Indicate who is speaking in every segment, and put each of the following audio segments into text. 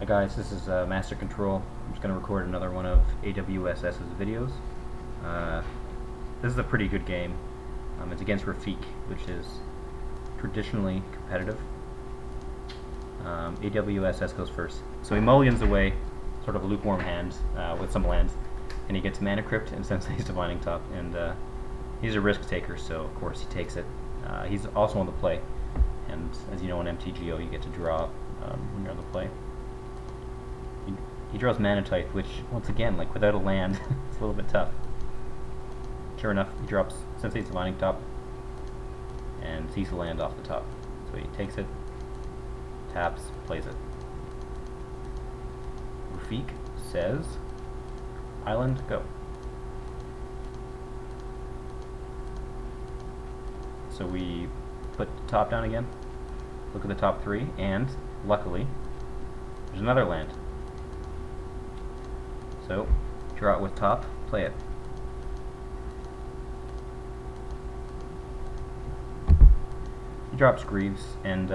Speaker 1: Hi guys, this is Master Control. I'm just going to record another one of AWSS's videos. This is a pretty good game. It's against Rafiq, which is traditionally competitive. AWSS goes first. So he mulligans away, sort of a lukewarm hand with some lands, and he gets Mana Crypt and Sensei's Divining Top, and he's a risk taker, so of course he takes it. He's also on the play, and as you know in MTGO you get to draw when you're on the play. He draws Manatite, which, once again, like without a land, it's a little bit tough. Sure enough, he drops Sensei's Divining Top and sees the land off the top. So he takes it, taps, plays it. Rafiq says, Island, go. So we put the top down again, look at the top three, and, luckily, there's another land. So, draw it with top, play it. He drops Greaves, and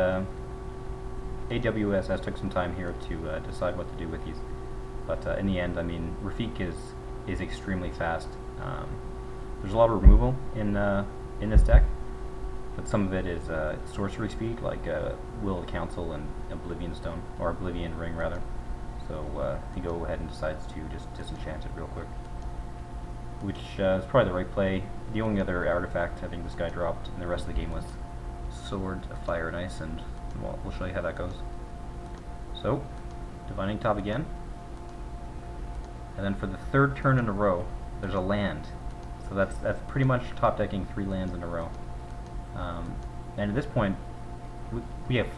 Speaker 1: AWSS took some time here to decide what to do with these. But in the end, I mean, Rafiq is extremely fast. There's a lot of removal in this deck, but some of it is sorcery speed, like Will of the Council and Oblivion Stone, or Oblivion Ring rather. So he go ahead and decides to just disenchant it real quick, which is probably the right play. The only other artifact I think this guy dropped in the rest of the game was Sword of Fire and Ice, and well, we'll show you how that goes. So, Divining Top again, and then for the third turn in a row, there's a land. So that's pretty much top decking 3 lands in a row. And at this point, we have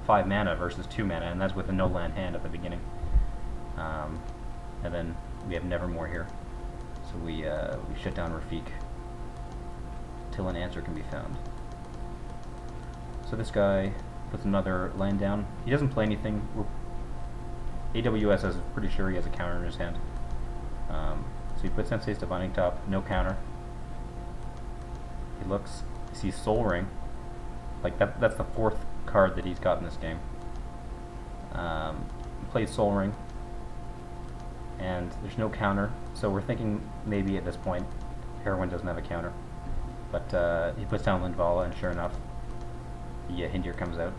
Speaker 1: 5 mana versus 2 mana, and that's with a no land hand at the beginning. And then we have Nevermore here, so we shut down Rafiq till an answer can be found. So this guy puts another land down. He doesn't play anything. AWSS is pretty sure he has a counter in his hand. So he puts Sensei's Divining Top, no counter. He looks, sees Soul Ring. Like that's the 4th card that he's got in this game. He plays Soul Ring, and there's no counter, so we're thinking maybe at this point Heroin doesn't have a counter. But he puts down Lindvala, and sure enough, the Hindir comes out.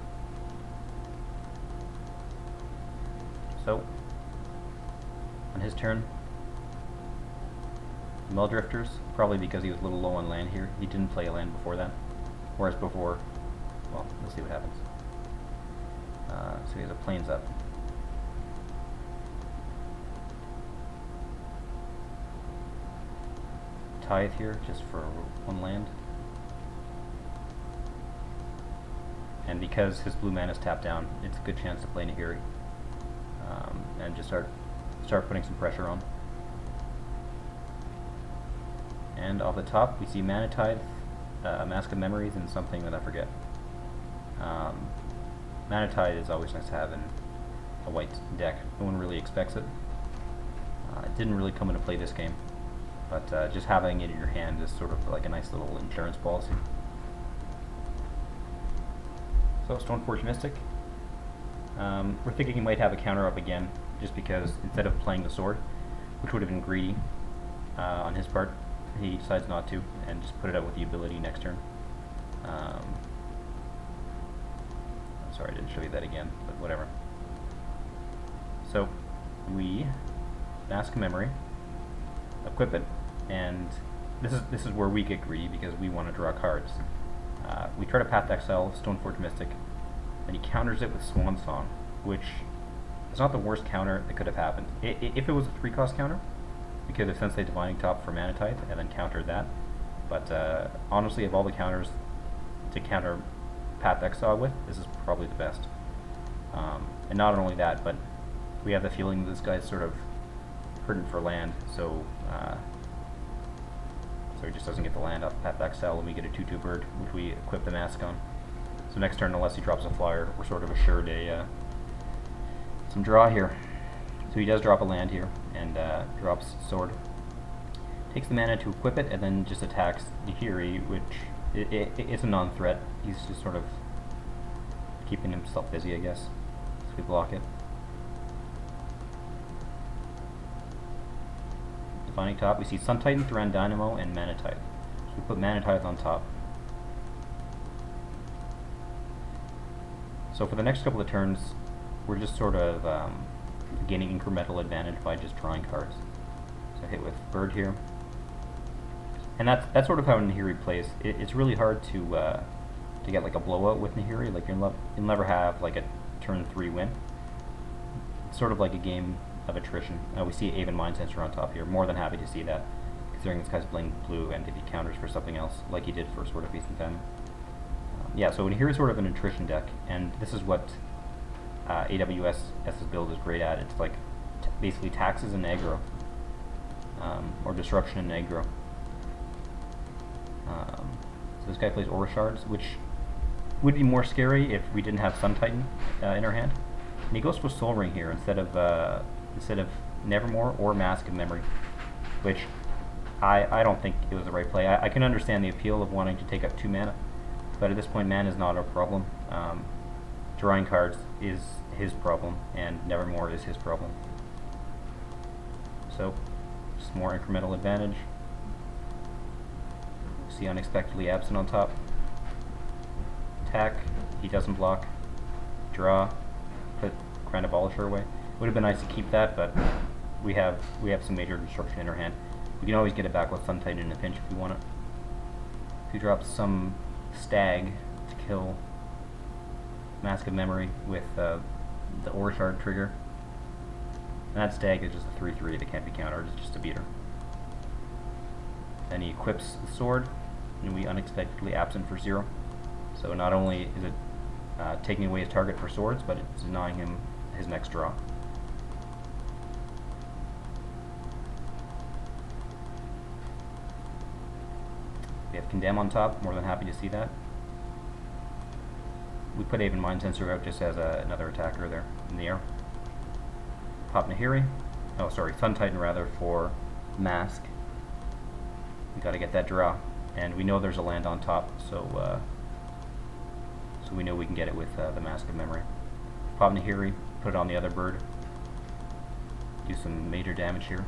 Speaker 1: So, on his turn, Muldrifters, probably because he was a little low on land here. He didn't play a land before that. Whereas before, well, we'll see what happens. So he has a Plains up. Tithe here, just for 1 land. And because his blue mana is tapped down, it's a good chance to play Nahiri. And just start putting some pressure on. And off the top, we see Mana Tithe, Mask of Memories, and something that I forget. Mana Tithe is always nice to have in a white deck. No one really expects it. It didn't really come into play this game, but just having it in your hand is sort of like a nice little insurance policy. So Stoneforge Mystic. We're thinking he might have a counter up again, just because instead of playing the sword, which would have been greedy on his part, he decides not to, and just put it out with the ability next turn. Sorry, I didn't show you that again, but whatever. So, we Mask of Memory, equip it, and this is where we get greedy because we want to draw cards. We try to Path to Exile Stoneforge Mystic, and he counters it with Swan Song, which is not the worst counter that could have happened. If it was a 3-cost counter, we could have Sensei Divining Top for Mana Tithe and then countered that. But honestly, of all the counters to counter Path to Exile with, this is probably the best. And not only that, but we have the feeling that this guy's sort of hurting for land, so he just doesn't get the land off Path to Exile, and we get a 2/2 bird, which we equip the mask on. So next turn, unless he drops a flyer, we're sort of assured some draw here. So he does drop a land here, and drops Sword. Takes the mana to equip it, and then just attacks Nahiri, which it's a non-threat. He's just sort of keeping himself busy, I guess. So basically block it. Defining top, we see Sun Titan, Thran Dynamo, and Manatite. So we put Manatite on top. So for the next couple of turns, we're just sort of gaining incremental advantage by just drawing cards. So I hit with Bird here. And that's sort of how Nahiri plays. It's really hard to get like a blowout with Nahiri. Like you'll never have like a turn 3 win. It's sort of like a game of attrition. We see Aven Mind Sensor on top here. More than happy to see that, considering this guy's playing blue, and if he counters for something else, like he did for Sword of Feast and Famine. Yeah, so Nahiri is sort of an attrition deck, and this is what AWSS's build is great at. It's like basically taxes and aggro, or disruption and aggro. So this guy plays Aura Shards, which would be more scary if we didn't have Sun Titan in our hand. And he goes for Soul Ring here instead of Nevermore or Mask of Memory, which I don't think it was the right play. I can understand the appeal of wanting to take up 2 mana, but at this point mana is not our problem. Drawing cards is his problem, and Nevermore is his problem. So, just more incremental advantage. See Unexpectedly Absent on top. Attack, he doesn't block. Draw, put Grand Abolisher away. Would have been nice to keep that, but we have some major destruction in our hand. We can always get it back with Sun Titan in a pinch if we want it. If we drop some Stag to kill Mask of Memory with the Aura Shard trigger, and that Stag is just a 3/3 that can't be countered. It's just a beater. Then he equips the sword, and we Unexpectedly Absent for 0. So not only is it taking away his target for swords, but it's denying him his next draw. We have Condemn on top, more than happy to see that. We put Aven Mind Sensor out just as another attacker there in the air. Pop Nahiri, oh sorry, Sun Titan rather, for Mask. We gotta get that draw, and we know there's a land on top, so we know we can get it with the Mask of Memory. Pop Nahiri, put it on the other bird, do some major damage here,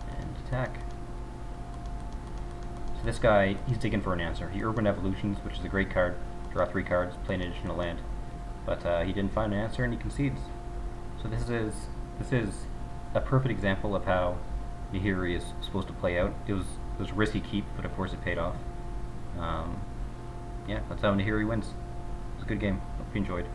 Speaker 1: and attack. So this guy, he's digging for an answer. He Urban Evolutions, which is a great card, draw 3 cards, play an additional land, but he didn't find an answer and he concedes. So this is a perfect example of how Nahiri is supposed to play out. It was a risky keep, but of course it paid off. Yeah, that's how Nahiri wins. It was a good game. Hope you enjoyed.